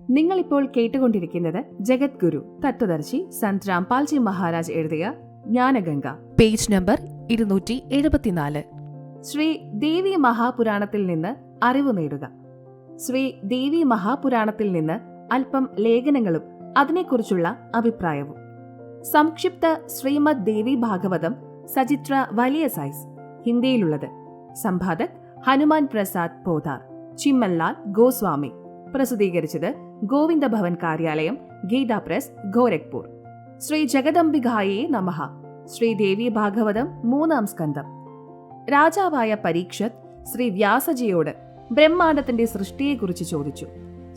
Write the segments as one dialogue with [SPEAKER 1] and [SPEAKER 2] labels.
[SPEAKER 1] നിങ്ങളിപ്പോൾ കേട്ടുകൊണ്ടിരിക്കുന്നത് ജഗദ്ഗുരു തത്വദർശി സന്ത് രാംപാൽജി മഹാരാജ് എഴുതിയ ജ്ഞാനഗംഗ,
[SPEAKER 2] പേജ് നമ്പർ 274.
[SPEAKER 1] ശ്രീ ദേവി മഹാപുരാണത്തിൽ നിന്ന് അറിവ് നേടുക. ശ്രീ ദേവി മഹാപുരാണത്തിൽ നിന്ന് അല്പം ലേഖനങ്ങളും അതിനെക്കുറിച്ചുള്ള അഭിപ്രായവും. സംക്ഷിപ്ത ശ്രീമദ് ദേവി ഭാഗവതം, സചിത്ര വലിയ സൈസ്, ഹിന്ദിയിലുള്ളത്. സംപാദക് ഹനുമാൻ പ്രസാദ് പോധാർ, ചിമ്മൻലാൽ ഗോസ്വാമി. പ്രസിദ്ധീകരിച്ചത് ഗോവിന്ദ ഭവൻ കാര്യാലയം, ഗീത പ്രസ്, ഗോരഖ്പൂർ. ശ്രീ ജഗദംബികായേ നമഃ. ശ്രീദേവി ഭാഗവതം, 3-ാം സ്കന്ധം. രാജാവായ പരീക്ഷത്ത് ശ്രീ വ്യാസജിയോട് ബ്രഹ്മാണ്ടത്തിന്റെ സൃഷ്ടിയെക്കുറിച്ച് ചോദിച്ചു.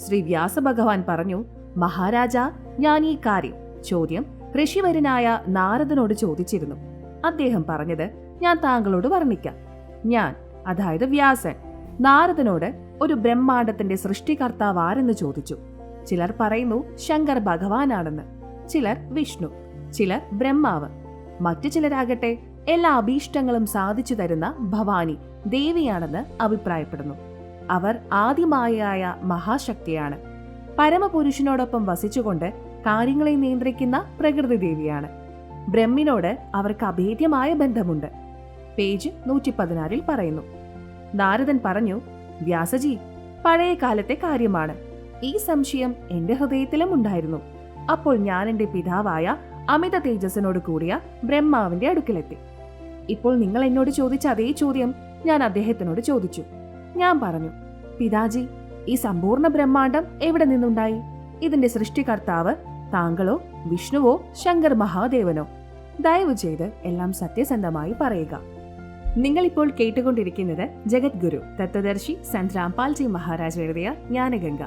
[SPEAKER 1] ശ്രീ വ്യാസഭഗവാൻ പറഞ്ഞു, മഹാരാജാ, ഞാൻ ഈ ചോദ്യം ഋഷിവരനായ നാരദനോട് ചോദിച്ചിരുന്നു. അദ്ദേഹം പറഞ്ഞത് ഞാൻ താങ്കളോട് വർണ്ണിക്കാം. ഞാൻ, അതായത് വ്യാസൻ, നാരദനോട് ഒരു ബ്രഹ്മാണ്ടത്തിന്റെ സൃഷ്ടികർത്താവ് ആരെന്ന് ചോദിച്ചു. ചിലർ പറയുന്നു ശങ്കർ ഭഗവാനാണെന്ന്, ചിലർ വിഷ്ണു, ചിലർ ബ്രഹ്മാവ്, മറ്റു ചിലരാകട്ടെ എല്ലാ അഭീഷ്ടങ്ങളും സാധിച്ചു തരുന്ന ഭവാനി ദേവിയാണെന്ന് അഭിപ്രായപ്പെടുന്നു. അവർ ആദിമായയായ മഹാശക്തിയാണ്. പരമപുരുഷനോടൊപ്പം വസിച്ചുകൊണ്ട് കാര്യങ്ങളെ നിയന്ത്രിക്കുന്ന പ്രകൃതി ദേവിയാണ്. ബ്രഹ്മിനോട് അവർക്ക് അഭേദ്യമായ ബന്ധമുണ്ട്. പേജ് 116 പറയുന്നു. നാരദൻ പറഞ്ഞു, വ്യാസജി, പഴയ കാലത്തെ കാര്യമാണ്. ഈ സംശയം എന്റെ ഹൃദയത്തിലും ഉണ്ടായിരുന്നു. അപ്പോൾ ഞാൻ എന്റെ പിതാവായ അമിത തേജസ്സിനോട് കൂടിയ ബ്രഹ്മാവിന്റെ അടുക്കലെത്തി. ഇപ്പോൾ നിങ്ങൾ എന്നോട് ചോദിച്ച അതേ ചോദ്യം ഞാൻ അദ്ദേഹത്തിനോട് ചോദിച്ചു. ഞാൻ പറഞ്ഞു, പിതാജി, ഈ സമ്പൂർണ്ണ ബ്രഹ്മാണ്ടം എവിടെ നിന്നുണ്ടായി? ഇതിന്റെ സൃഷ്ടികർത്താവ് താങ്കളോ വിഷ്ണുവോ ശങ്കർ മഹാദേവനോ? ദയവ് ചെയ്ത് എല്ലാം സത്യസന്ധമായി പറയുക. നിങ്ങളിപ്പോൾ കേട്ടുകൊണ്ടിരിക്കുന്നത് ജഗദ്ഗുരു തത്വദർശി സന്ത് രാംപാൽജി മഹാരാജ് എഴുതിയ ജ്ഞാനഗംഗ,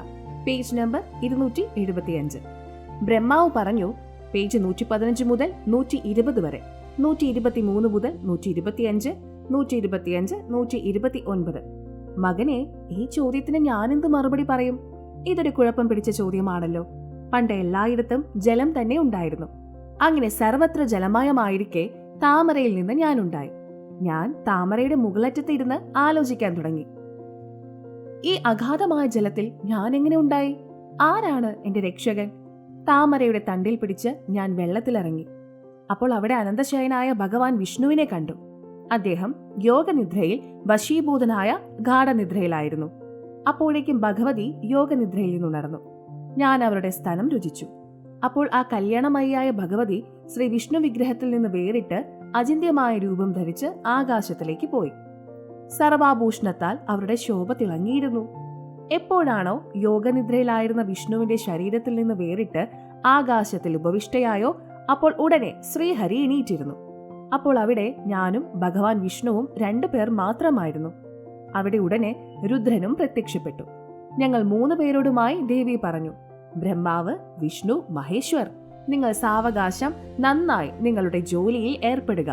[SPEAKER 1] പേജ് നമ്പർ 275. ബ്രഹ്മാവ് പറഞ്ഞു, പേജ് 115 മുതൽ 120 വരെ, 123 മുതൽ 125, 125, 129. മകനെ, ഈ ചോദ്യത്തിന് ഞാനെന്ത് മറുപടി പറയും? ഇതൊരു കുഴപ്പം പിടിച്ച ചോദ്യമാണല്ലോ. പണ്ട് എല്ലായിടത്തും ജലം തന്നെ ഉണ്ടായിരുന്നു. അങ്ങനെ സർവത്ര ജലമയമായിരിക്കെ താമരയിൽ നിന്ന് ഞാനുണ്ടായി. ഞാൻ താമരയുടെ മുകളറ്റത്ത് ഇരുന്ന് ആലോചിക്കാൻ തുടങ്ങി. ഈ അഗാധമായ ജലത്തിൽ ഞാൻ എങ്ങനെ ഉണ്ടായി? ആരാണ് എന്റെ രക്ഷകൻ? താമരയുടെ തണ്ടിൽ പിടിച്ച് ഞാൻ വെള്ളത്തിലിറങ്ങി. അപ്പോൾ അവിടെ അനന്തശയനായ ഭഗവാൻ വിഷ്ണുവിനെ കണ്ടു. അദ്ദേഹം യോഗനിദ്രയിൽ വശീഭൂതനായ ഗാഠനിദ്രയിലായിരുന്നു. അപ്പോഴേക്കും ഭഗവതി യോഗനിദ്രയിൽ നിന്നുണർന്നു. ഞാൻ അവരുടെ സ്ഥലം രുചിച്ചു. അപ്പോൾ ആ കല്യാണമയിയായ ഭഗവതി ശ്രീ വിഷ്ണു വിഗ്രഹത്തിൽ നിന്ന് വേറിട്ട് അചിന്ത്യമായ രൂപം ധരിച്ച് ആകാശത്തിലേക്ക് പോയി. സർവാഭൂഷണത്താൽ അവരുടെ ശോഭ തിളങ്ങിയിരുന്നു. എപ്പോഴാണോ യോഗനിദ്രയിലായിരുന്ന വിഷ്ണുവിന്റെ ശരീരത്തിൽ നിന്ന് വേറിട്ട് ആകാശത്തിൽ ഉപവിഷ്ടയായോ, അപ്പോൾ ഉടനെ ശ്രീഹരി എണീറ്റിരുന്നു. അപ്പോൾ അവിടെ ഞാനും ഭഗവാൻ വിഷ്ണുവും 2 പേർ മാത്രമായിരുന്നു. അവിടെ ഉടനെ രുദ്രനും പ്രത്യക്ഷപ്പെട്ടു. ഞങ്ങൾ 3 പേരോടുമായി ദേവി പറഞ്ഞു, ബ്രഹ്മാവ്, വിഷ്ണു, മഹേശ്വർ, നിങ്ങൾ സാവകാശം നന്നായി നിങ്ങളുടെ ജോലിയിൽ ഏർപ്പെടുക.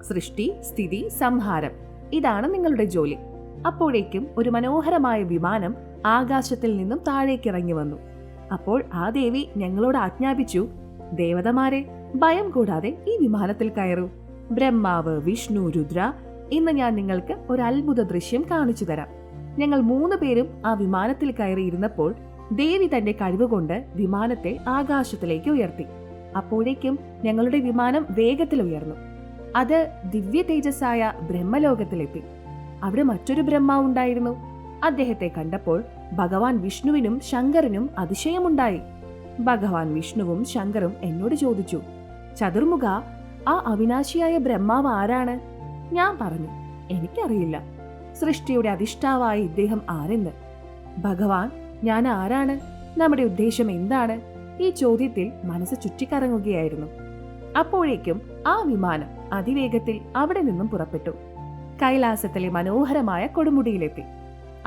[SPEAKER 1] സൃഷ്ടി, സ്ഥിതി, സംഹാരം, ഇതാണ് നിങ്ങളുടെ ജോലി. അപ്പോഴേക്കും ഒരു മനോഹരമായ വിമാനം ആകാശത്തിൽ നിന്നും താഴേക്കിറങ്ങി വന്നു. അപ്പോൾ ആ ദേവി ഞങ്ങളോട് ആജ്ഞാപിച്ചു, ദേവതമാരെ, ഭയം കൂടാതെ ഈ വിമാനത്തിൽ കയറൂ. ബ്രഹ്മാവ്, വിഷ്ണു, രുദ്ര, ഇന്ന് ഞാൻ നിങ്ങൾക്ക് ഒരു അത്ഭുത ദൃശ്യം കാണിച്ചു തരാം. ഞങ്ങൾ 3 പേരും ആ വിമാനത്തിൽ കയറിയിരുന്നപ്പോൾ ദേവി തന്റെ കഴിവുകൊണ്ട് വിമാനത്തെ ആകാശത്തിലേക്ക് ഉയർത്തി. അപ്പോഴേക്കും ഞങ്ങളുടെ വിമാനം വേഗത്തിൽ ഉയർന്നു. അത് ദിവ്യ തേജസ്സായ ബ്രഹ്മലോകത്തിലെത്തി. അവിടെ മറ്റൊരു ബ്രഹ്മാവ് ഉണ്ടായിരുന്നു. അദ്ദേഹത്തെ കണ്ടപ്പോൾ ഭഗവാൻ വിഷ്ണുവിനും ശങ്കരനും അതിശയമുണ്ടായി. ഭഗവാൻ വിഷ്ണുവും ശങ്കറും എന്നോട് ചോദിച്ചു, ചതുർമുഖ, ആ അവിനാശിയായ ബ്രഹ്മാവ് ആരാണ്? ഞാൻ പറഞ്ഞു, എനിക്കറിയില്ല. സൃഷ്ടിയുടെ അധിഷ്ഠാവായ ഇദ്ദേഹം ആരെന്ന്. ഭഗവാൻ, ഞാൻ ആരാണ്? നമ്മുടെ ഉദ്ദേശം എന്താണ്? ഈ ചോദ്യത്തിൽ മനസ്സ് ചുറ്റിക്കറങ്ങുകയായിരുന്നു. അപ്പോഴേക്കും ആ വിമാനം അതിവേഗത്തിൽ അവിടെ നിന്നും പുറപ്പെട്ടു. കൈലാസത്തിലെ മനോഹരമായ കൊടുമുടിയിലെത്തി.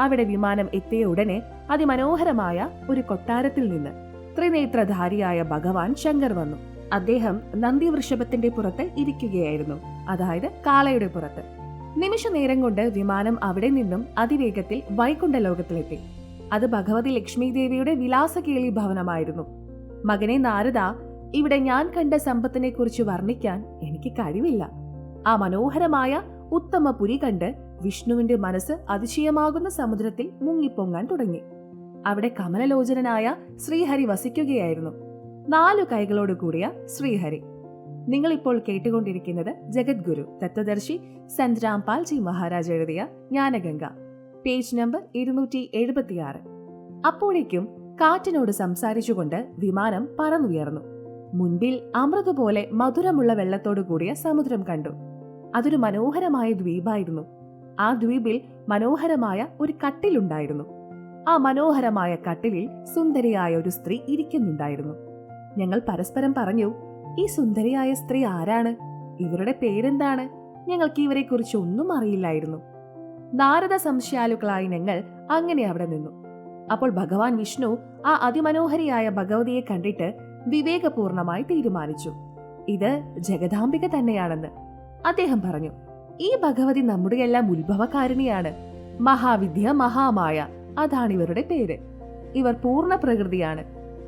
[SPEAKER 1] അവിടെ വിമാനം എത്തിയ ഉടനെ അതിമനോഹരമായ ഒരു കൊട്ടാരത്തിൽ നിന്ന് ത്രിനേത്രധാരിയായ ഭഗവാൻ ശങ്കർ വന്നു. അദ്ദേഹം നന്ദിവൃഷഭത്തിന്റെ പുറത്ത് ഇരിക്കുകയായിരുന്നു, അതായത് കാളയുടെ പുറത്ത്. നിമിഷ നേരം കൊണ്ട് വിമാനം അവിടെ നിന്നും അതിവേഗത്തിൽ വൈകുണ്ഠ ലോകത്തിലെത്തി. അത് ഭഗവതി ലക്ഷ്മി ദേവിയുടെ വിലാസകേളി ഭവനമായിരുന്നു. മകനെ നാരദ, ഇവിടെ ഞാൻ കണ്ട സമ്പത്തിനെ കുറിച്ച് വർണ്ണിക്കാൻ എനിക്ക് കഴിവില്ല. ആ മനോഹരമായ ഉത്തമപുരി കണ്ട് വിഷ്ണുവിന്റെ മനസ്സ് അതിശയമാകുന്ന സമുദ്രത്തിൽ മുങ്ങിപ്പൊങ്ങാൻ തുടങ്ങി. അവിടെ കമലലോചനായ ശ്രീഹരി വസിക്കുകയായിരുന്നു. 4 കൈകളോട് കൂടിയ ശ്രീഹരി. നിങ്ങളിപ്പോൾ കേട്ടുകൊണ്ടിരിക്കുന്നത് ജഗദ്ഗുരു തത്വദർശി സന്ത് രാംപാൽജി മഹാരാജ് എഴുതിയ ജ്ഞാനഗംഗ, പേജ് നമ്പർ 276. അപ്പോഴേക്കും കാറ്റിനോട് സംസാരിച്ചുകൊണ്ട് വിമാനം പറന്നുയർന്നു. മുൻപിൽ അമൃതുപോലെ മധുരമുള്ള വെള്ളത്തോടു കൂടിയ സമുദ്രം കണ്ടു. അതൊരു മനോഹരമായ ദ്വീപായിരുന്നു. ആ ദ്വീപിൽ മനോഹരമായ ഒരു കട്ടിലുണ്ടായിരുന്നു. ആ മനോഹരമായ കട്ടിലിൽ സുന്ദരിയായ ഒരു സ്ത്രീ ഇരിക്കുന്നുണ്ടായിരുന്നു. ഞങ്ങൾ പരസ്പരം പറഞ്ഞു, ഈ സുന്ദരിയായ സ്ത്രീ ആരാണ്? ഇവരുടെ പേരെന്താണ്? ഞങ്ങൾക്ക് ഇവരെ കുറിച്ച് ഒന്നും അറിയില്ലായിരുന്നു. നാരദ സംശയാലുക്കളായി ഞങ്ങൾ അങ്ങനെ അവിടെ നിന്നു. അപ്പോൾ ഭഗവാൻ വിഷ്ണു ആ അതിമനോഹരിയായ ഭഗവതിയെ കണ്ടിട്ട് വിവേകപൂർണമായി തീരുമാനിച്ചു, ഇത് ജഗദാംബിക തന്നെയാണെന്ന്. അദ്ദേഹം പറഞ്ഞു, ഈ ഭഗവതി നമ്മുടെ എല്ലാം ഉത്ഭവകാരിണിയാണ്. മഹാവിദ്യ, മഹാമായ, അതാണ് ഇവരുടെ പേര്. ഇവർ പൂർണ്ണ പ്രകൃതിയാണ്.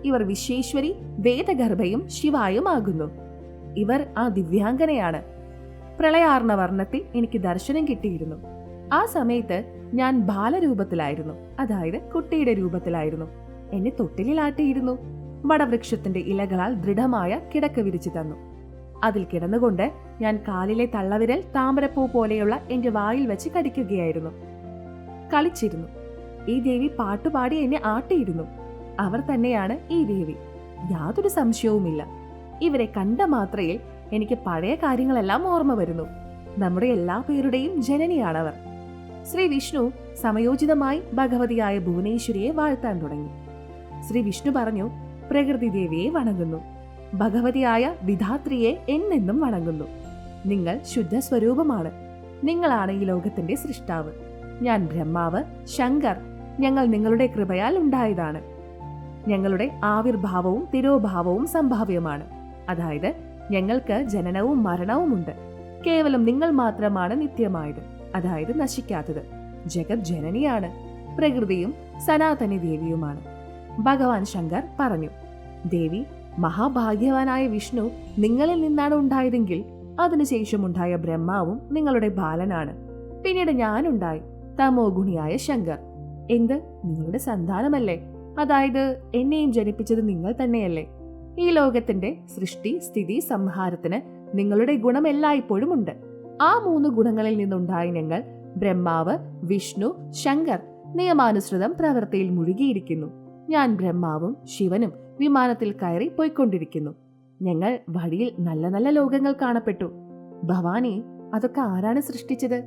[SPEAKER 1] ഇവർ വിശ്വേശ്വരി, വേദഗർഭയും ശിവായും ആകുന്നു. ഇവർ ആ ദിവ്യാംഗനയാണ്. പ്രളയാർണ വർണ്ണത്തിൽ എനിക്ക് ദർശനം കിട്ടിയിരുന്നു. ആ സമയത്ത് ഞാൻ ബാലരൂപത്തിലായിരുന്നു, അതായത് കുട്ടിയുടെ രൂപത്തിലായിരുന്നു. എന്നെ തൊട്ടിലാട്ടിയിരുന്നു. വടവൃക്ഷത്തിന്റെ ഇലകളാൽ ദൃഢമായ കിടക്ക വിരിച്ചു തന്നു. അതിൽ കിടന്നുകൊണ്ട് ഞാൻ കാലിലെ തള്ളവിരൽ താമരപ്പൂ പോലെയുള്ള എന്റെ വായിൽ വെച്ച് കടിക്കുകയായിരുന്നു. കളിച്ചിരുന്നു. ഈ ദേവി പാട്ടുപാടി എന്നെ ആട്ടിയിരുന്നു. അവർ തന്നെയാണ് ഈ ദേവി, യാതൊരു സംശയവുമില്ല. ഇവരെ കണ്ട മാത്രയിൽ എനിക്ക് പഴയ കാര്യങ്ങളെല്ലാം ഓർമ്മ വരുന്നു. നമ്മുടെ എല്ലാ പേരുടെയും ജനനിയാണവർ. ശ്രീ വിഷ്ണു സമയോചിതമായി ഭഗവതിയായ ഭുവനേശ്വരിയെ വാഴ്ത്താൻ തുടങ്ങി. ശ്രീ വിഷ്ണു പറഞ്ഞു, പ്രകൃതി ദേവിയെ വണങ്ങുന്നു. ഭഗവതിയായ വിധാത്രിയെ എന്നെന്നും വണങ്ങുന്നു. നിങ്ങൾ ശുദ്ധ സ്വരൂപമാണ്. നിങ്ങളാണ് ഈ ലോകത്തിന്റെ സൃഷ്ടാവ്. ഞാൻ ബ്രഹ്മാവ്, ശങ്കർ, ഞങ്ങൾ നിങ്ങളുടെ കൃപയാൽ ഉണ്ടായതാണ്. ഞങ്ങളുടെ ആവിർഭാവവും തിരോഭാവവും സംഭാവ്യമാണ്. അതായത് ഞങ്ങൾക്ക് ജനനവും മരണവുമുണ്ട്. കേവലം നിങ്ങൾ മാത്രമാണ് നിത്യമായത്, അതായത് നശിക്കാത്തത്. ജഗത് ജനനിയാണ്. പ്രകൃതിയും സനാതനി ദേവിയുമാണ്. ഭഗവാൻ ശങ്കർ പറഞ്ഞു, ദേവി, മഹാഭാഗ്യവാനായ വിഷ്ണു നിങ്ങളിൽ നിന്നാണ് ഉണ്ടായതെങ്കിൽ അതിനുശേഷമുണ്ടായ ബ്രഹ്മാവും നിങ്ങളുടെ ബാലനാണ്. പിന്നീട് ഞാനുണ്ടായി, തമോ ഗുണിയായ ശങ്കർ. എന്ത്, നിങ്ങളുടെ സന്താനമല്ലേ? അതായത് എന്നെയും ജനിപ്പിച്ചത് നിങ്ങൾ തന്നെയല്ലേ? ഈ ലോകത്തിന്റെ സൃഷ്ടി, സ്ഥിതി, സംഹാരത്തിന് നിങ്ങളുടെ ഗുണം എല്ലായ്പ്പോഴും ഉണ്ട്. ആ 3 ഗുണങ്ങളിൽ നിന്നുണ്ടായ ഞങ്ങൾ ബ്രഹ്മാവ്, വിഷ്ണു, ശങ്കർ നിയമാനുസൃതം പ്രവൃത്തിയിൽ മുഴുകിയിരിക്കുന്നു. ഞാൻ ബ്രഹ്മാവും ശിവനും വിമാനത്തിൽ കയറി പോയിക്കൊണ്ടിരിക്കുന്നു. ഞങ്ങൾ വഴിയിൽ നല്ല നല്ല ലോകങ്ങൾ കാണപ്പെട്ടു. ഭവാനി, അതൊക്കെ ആരാണ് സൃഷ്ടിച്ചത്?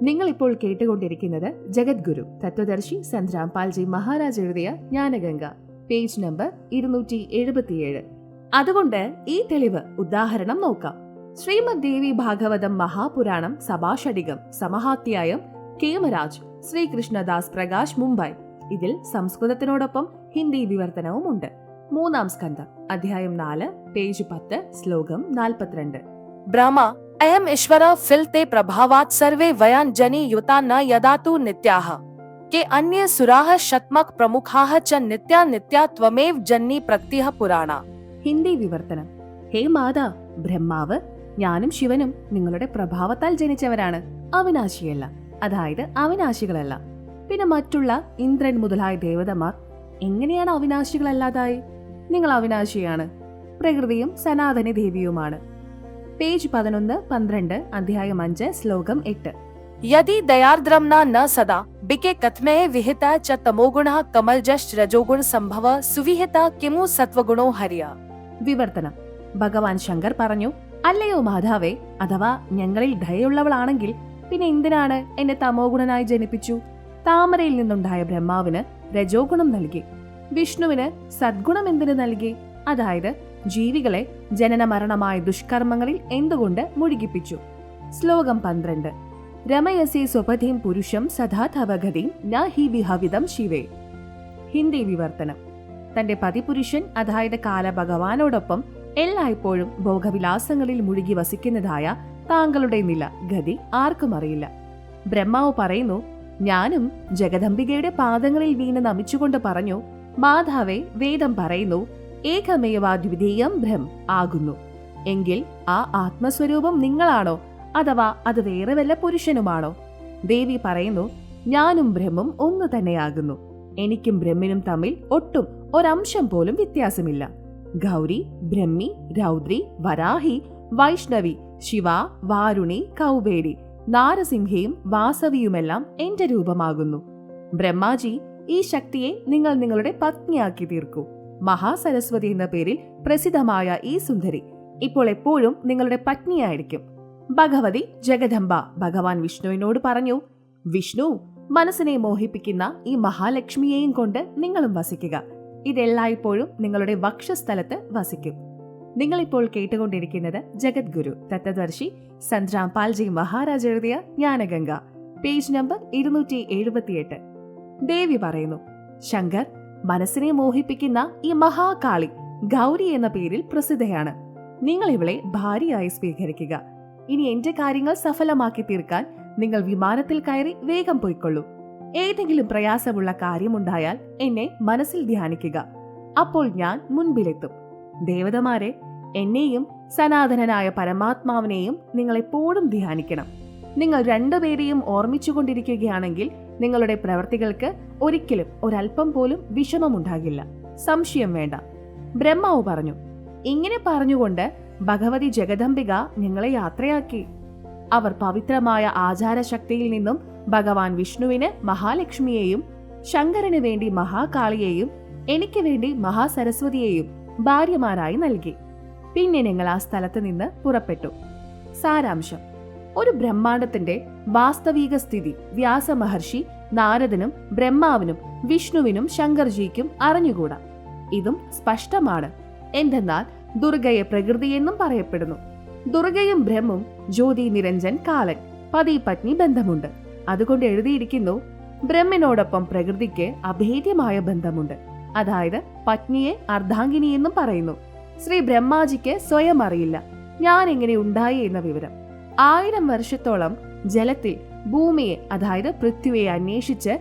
[SPEAKER 1] നിങ്ങൾ ഇപ്പോൾ കേട്ടുകൊണ്ടിരിക്കുന്നത് ജഗദ്ഗുരു തത്വദർശി സന്ത് രാംപാൽജി മഹാരാജ് എഴുതിയ ജ്ഞാനഗംഗ, പേജ് നമ്പർ 277. അതുകൊണ്ട് ഈ തെളിവ് ഉദാഹരണം നോക്കാം. ശ്രീമദ് ദേവി ഭാഗവതം മഹാപുരാണം സഭാഷടികം സമഹാത്യായം കേമരാജ് ശ്രീകൃഷ്ണദാസ് പ്രകാശ് മുംബൈ. ഇതിൽ സംസ്കൃതത്തിനോടൊപ്പം ഹിന്ദി വിവർത്തനവും ഉണ്ട്. 3-ാം സ്കന്ധം, അധ്യായം 4, പേജ് 10, ശ്ലോകം 42.
[SPEAKER 2] ब्रह्मा अयम ईश्वर फिलते प्रभावात् सर्वे वयान जनी युता न यदातु नित्याः के अन्ये सुराः शतमक प्रमुखाः च नित्या नित्या त्वमेव जन्नी प्रक्तिः पुराणा.
[SPEAKER 1] ഹിന്ദി വിവർത്തനം. ഹേ മാതാ, ബ്രഹ്മാവ്, ഞാനും ശിവനും നിങ്ങളുടെ പ്രഭാവത്താൽ ജനിച്ചവരാണ്, അവിനാശിയല്ല, അതായത് അവിനാശികളല്ല. പിന്നെ മറ്റുള്ള ഇന്ദ്രൻ മുതലായ ദേവതമാർ എങ്ങനെയാണ് അവിനാശികളല്ലാതായി? നിങ്ങൾ അവിനാശിയാണ്. പ്രകൃതിയും സനാതന ദേവിയുമാണ്. പേജ് 11, 12, അധ്യായം 5, ശ്ലോകം 8.
[SPEAKER 2] यदि दयार्द्रम्ना न सदा बिके कथमे विहिता च तमोगुणः कमलजश्च रजोगुण संभव सुविहिता किमु सत्वगुणो हरिय.
[SPEAKER 1] വിവർത്തനം. ഭഗവാൻ ശങ്കർ പറഞ്ഞു, അല്ലയോ മാതാവേ, അഥവാ ഞങ്ങളിൽ ദയുള്ളവളാണെങ്കിൽ പിന്നെ എന്തിനാണ് എന്നെ തമോഗുണനായി ജനിപ്പിച്ചു? താമരയിൽ നിന്നുണ്ടായ ബ്രഹ്മാവിന് രജോഗുണം നൽകി, വിഷ്ണുവിന് സദ്ഗുണം എന്തിനു നൽകി? അതായത് ജീവികളെ ജനന മരണമായ ദുഷ്കർമ്മങ്ങളിൽ എന്തുകൊണ്ട് മുഴുകിപ്പിച്ചു? ശ്ലോകം 12. രമയസി സ്വപതിം പുരുഷം സദാ തവഗതിം ന ഹി വിഹവിതം ശിവേ. ഹിന്ദി വിവർത്തനം. തന്റെ പതിപുരുഷൻ, അതായത് കാലഭഗവാനോടൊപ്പം എല്ലായ്പ്പോഴും ഭോഗവിലാസങ്ങളിൽ മുഴുകി വസിക്കുന്നതായ താങ്കളുടെ നില, ഗതി ആർക്കും അറിയില്ല. ബ്രഹ്മാവ് പറയുന്നു, ഞാനും ജഗദംബികയുടെ പാദങ്ങളിൽ വീണ് നമിച്ചുകൊണ്ട് പറഞ്ഞു, മാതാവേ, വേദം പറയുന്നു ഏകമേവാദ്വിതീയം ബ്രഹ്മ ആകുന്നു. എങ്കിൽ ആ ആത്മസ്വരൂപം നിങ്ങളാണോ, അഥവാ അത് വേറെ വല്ല പുരുഷനുമാണോ? ദേവി പറയുന്നു, ഞാനും ബ്രഹ്മം ഒന്ന് തന്നെയാകുന്നു. എനിക്കും ബ്രഹ്മിനും തമ്മിൽ ഒട്ടും ഒരംശം പോലും വ്യത്യാസമില്ല. ഗൗരി, ബ്രഹ്മി, രൗദ്രി, വരാഹി, വൈഷ്ണവി, ശിവ, വാരുണി, കൗബേരി, നാരസിംഹയും വാസവിയുമെല്ലാം എന്റെ രൂപമാകുന്നു. ബ്രഹ്മാജി, ഈ ശക്തിയെ നിങ്ങൾ നിങ്ങളുടെ പത്നിയാക്കി തീർക്കൂ. മഹാസരസ്വതി എന്ന പേരിൽ പ്രസിദ്ധമായ ഈ സുന്ദരി ഇപ്പോൾ എപ്പോഴും നിങ്ങളുടെ പത്നിയായിരിക്കും. ഭഗവതി ജഗദംബ ഭഗവാൻ വിഷ്ണുവിനോട് പറഞ്ഞു, വിഷ്ണു, മനസ്സിനെ മോഹിപ്പിക്കുന്ന ഈ മഹാലക്ഷ്മിയെയും കൊണ്ട് നിങ്ങളും വസിക്കുക. ഇതെല്ലായ്പ്പോഴും നിങ്ങളുടെ വക്ഷസ്ഥലത്ത് വസിക്കും. നിങ്ങളിപ്പോൾ കേട്ടുകൊണ്ടിരിക്കുന്നത് ജഗദ്ഗുരു തത്വദർശി സന്ദ്രാം പാൽജി മഹാരാജ് എഴുതിയ ജ്ഞാനഗംഗ, പേജ് നമ്പർ 278. ദേവി പറയുന്നു, ശങ്കർ, മനസ്സിനെ മോഹിപ്പിക്കുന്ന ഈ മഹാകാളി ഗൗരി എന്ന പേരിൽ പ്രസിദ്ധയാണ്. നിങ്ങൾ ഇവളെ ഭാര്യയായി സ്വീകരിക്കുക. ഇനി എന്റെ കാര്യങ്ങൾ സഫലമാക്കി തീർക്കാൻ നിങ്ങൾ വിമാനത്തിൽ കയറി വേഗം പോയിക്കൊള്ളൂ. ഏതെങ്കിലും പ്രയാസമുള്ള കാര്യമുണ്ടായാൽ എന്നെ മനസ്സിൽ ധ്യാനിക്കുക. അപ്പോൾ ഞാൻ മുൻപിലെത്തും. ദേവതമാരെ, എന്നെയും സനാതനനായ പരമാത്മാവിനെയും നിങ്ങൾ എപ്പോഴും ധ്യാനിക്കണം. നിങ്ങൾ രണ്ടുപേരെയും ഓർമ്മിച്ചുകൊണ്ടിരിക്കുകയാണെങ്കിൽ നിങ്ങളുടെ പ്രവർത്തികൾക്ക് ഒരിക്കലും ഒരൽപ്പം പോലും വിഷമമുണ്ടാകില്ല. സംശയം വേണ്ട. ബ്രഹ്മാവ് പറഞ്ഞു. ഇങ്ങനെ പറഞ്ഞുകൊണ്ട് ഭഗവതി ജഗദംബിക ഞങ്ങളെ യാത്രയാക്കി. അവർ പവിത്രമായ ആചാരശക്തിയിൽ നിന്നും ഭഗവാൻ വിഷ്ണുവിന് മഹാലക്ഷ്മിയെയും, ശങ്കരന് വേണ്ടി മഹാകാളിയെയും, എനിക്ക് വേണ്ടി മഹാസരസ്വതിയെയും ഭാര്യമാരായി നൽകി. പിന്നെ ഞങ്ങൾ ആ സ്ഥലത്ത് നിന്ന് പുറപ്പെട്ടു. സാരാംശം: ഒരു ബ്രഹ്മാണ്ടത്തിന്റെ വാസ്തവിക സ്ഥിതി വ്യാസമഹർഷി നാരദനും ബ്രഹ്മാവിനും വിഷ്ണുവിനും ശങ്കർജിക്കും അറിഞ്ഞുകൂടാ. ഇതും സ്പഷ്ടമാണ്. എന്തെന്നാൽ ദുർഗയെ പ്രകൃതിയെന്നും പറയപ്പെടുന്നു. ദുർഗയും ബ്രഹ്മും ജ്യോതി നിരഞ്ജൻ കാലൻ പതി പത്നി ബന്ധമുണ്ട്. അതുകൊണ്ട് എഴുതിയിരിക്കുന്നു, ബ്രഹ്മിനോടൊപ്പം പ്രകൃതിക്ക് അഭേദ്യമായ ബന്ധമുണ്ട്. അതായത് പത്നിയെ അർദ്ധാംഗിനി എന്നും പറയുന്നു. ശ്രീ ബ്രഹ്മാജിക്ക് സ്വയം അറിയില്ല ഞാൻ എങ്ങനെ ഉണ്ടായി എന്ന വിവരം. 1000 വർഷത്തോളം ജലത്തിൽ ഭൂമിയെ, അതായത് പൃഥ്വിയെ അന്വേഷിച്ച്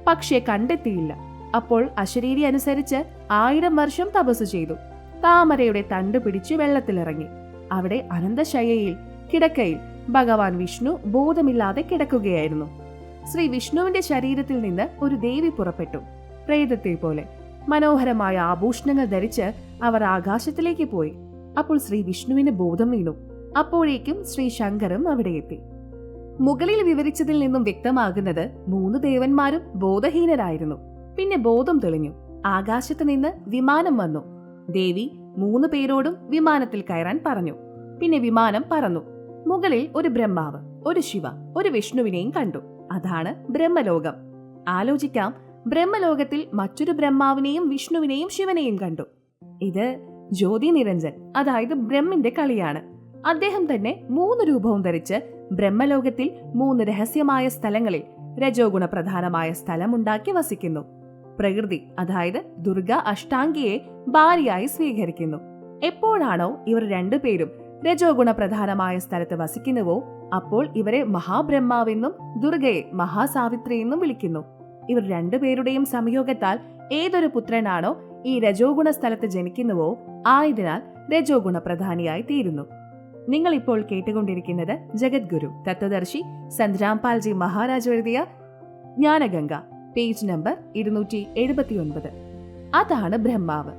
[SPEAKER 1] പക്ഷേ കണ്ടെത്തിയില്ല. അപ്പോൾ അശരീരി അനുസരിച്ച് 1000 വർഷം തപസ് ചെയ്തു. താമരയുടെ തണ്ട് പിടിച്ച് വെള്ളത്തിലിറങ്ങി. അവിടെ അനന്തശയ്യയിൽ കിടക്കയിൽ ഭഗവാൻ വിഷ്ണു ബോധമില്ലാതെ കിടക്കുകയായിരുന്നു. ശ്രീ വിഷ്ണുവിന്റെ ശരീരത്തിൽ നിന്ന് ഒരു ദേവി പുറപ്പെട്ടു. പ്രേതത്തെ പോലെ മനോഹരമായ ആഭൂഷണങ്ങൾ ധരിച്ച് അവർ ആകാശത്തിലേക്ക് പോയി. അപ്പോൾ ശ്രീ വിഷ്ണുവിന് ബോധം വീണു. അപ്പോഴേക്കും ശ്രീ ശങ്കരും അവിടെ എത്തി. മുകളിൽ വിവരിച്ചതിൽ നിന്നും വ്യക്തമാകുന്നത് 3 ദേവന്മാരും ബോധഹീനരായിരുന്നു. പിന്നെ ബോധം തെളിഞ്ഞു. ആകാശത്ത് നിന്ന് വിമാനം വന്നു. ദേവി 3 പേരോടും വിമാനത്തിൽ കയറാൻ പറഞ്ഞു. പിന്നെ വിമാനം പറന്നു. മുകളിൽ ഒരു ബ്രഹ്മാവ്, ഒരു ശിവ, ഒരു വിഷ്ണുവിനെയും കണ്ടു. അതാണ് ബ്രഹ്മലോകം. ആലോചിക്കാം, ബ്രഹ്മലോകത്തിൽ മറ്റൊരു ബ്രഹ്മാവിനെയും വിഷ്ണുവിനെയും ശിവനെയും കണ്ടു. ഇത് ജ്യോതി നിരഞ്ജൻ, അതായത് ബ്രഹ്മിന്റെ കളിയാണ്. അദ്ദേഹം തന്നെ 3 രൂപവും ധരിച്ച് ബ്രഹ്മലോകത്തിൽ 3 രഹസ്യമായ സ്ഥലങ്ങളിൽ രജോ ഗുണ പ്രധാനമായ സ്ഥലമുണ്ടാക്കി വസിക്കുന്നു. പ്രകൃതി, അതായത് ദുർഗ അഷ്ടാംഗിയെ ഭാര്യയായി സ്വീകരിക്കുന്നു. എപ്പോഴാണോ ഇവർ 2 പേരും രജോ ഗുണ പ്രധാനമായ സ്ഥലത്ത് വസിക്കുന്നുവോ അപ്പോൾ ഇവരെ മഹാബ്രഹ്മാവെന്നും ദുർഗയെ മഹാസാവിത്രി എന്നും വിളിക്കുന്നു. ഇവർ 2 പേരുടെയും സംയോഗത്താൽ ഏതൊരു പുത്രനാണോ ഈ രജോ ഗുണ സ്ഥലത്ത് ജനിക്കുന്നുവോ ആയതിനാൽ രജോ ഗുണ പ്രധാനിയായി തീരുന്നു. നിങ്ങൾ ഇപ്പോൾ കേട്ടുകൊണ്ടിരിക്കുന്നത് ജഗദ്ഗുരു തത്വദർശി സന്ദ്രാം പാൽജി മഹാരാജ് എഴുതിയ ജ്ഞാനഗംഗ, പേജ് നമ്പർ 279. അതാണ് ബ്രഹ്മാവ്.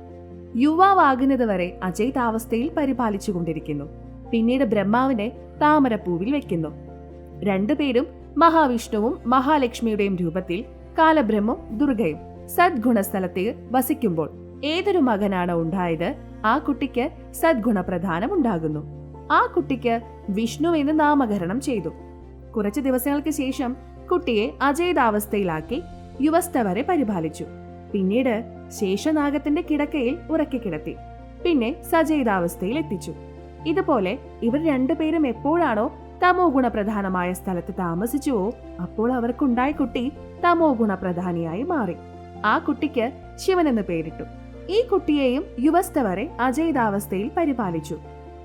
[SPEAKER 1] യുവാവാകുന്നത് വരെ അജൈതാവസ്ഥയിൽ പരിപാലിച്ചുകൊണ്ടിരിക്കുന്നു. പിന്നീട് ബ്രഹ്മാവിനെ താമരപ്പൂവിൽ വെക്കുന്നു. 2 പേരും മഹാവിഷ്ണുവും മഹാലക്ഷ്മിയുടെയും രൂപത്തിൽ കാലബ്രഹ്മം ദുർഗയും സദ്ഗുണസ്ഥലത്ത് വസിക്കുമ്പോൾ ഏതൊരു മകനാണ് ഉണ്ടായത് ആ കുട്ടിക്ക് സദ്ഗുണപ്രധാനം ഉണ്ടാകുന്നു. ആ കുട്ടിക്ക് വിഷ്ണു എന്ന് നാമകരണം ചെയ്തു. കുറച്ചു ദിവസങ്ങൾക്ക് ശേഷം കുട്ടിയെ അജേതാവസ്ഥയിലാക്കി യുവസ്ഥ വരെ പരിപാലിച്ചു. പിന്നീട് ശേഷനാഗത്തിന്റെ കിടക്കയിൽ ഉറക്കി കിടത്തി. പിന്നെ സജേതാവസ്ഥയിൽ എത്തിച്ചു. ഇതുപോലെ ഇവർ 2 പേരും എപ്പോഴാണോ തമോ ഗുണപ്രധാനമായ സ്ഥലത്ത് താമസിച്ചുവോ അപ്പോൾ അവർക്കുണ്ടായ കുട്ടി തമോ ഗുണപ്രധാനിയായി മാറി. ആ കുട്ടിക്ക് ശിവൻ എന്ന് പേരിട്ടു. ഈ കുട്ടിയെയും യുവസ്ഥ വരെ അജേതാവസ്ഥയിൽ പരിപാലിച്ചു.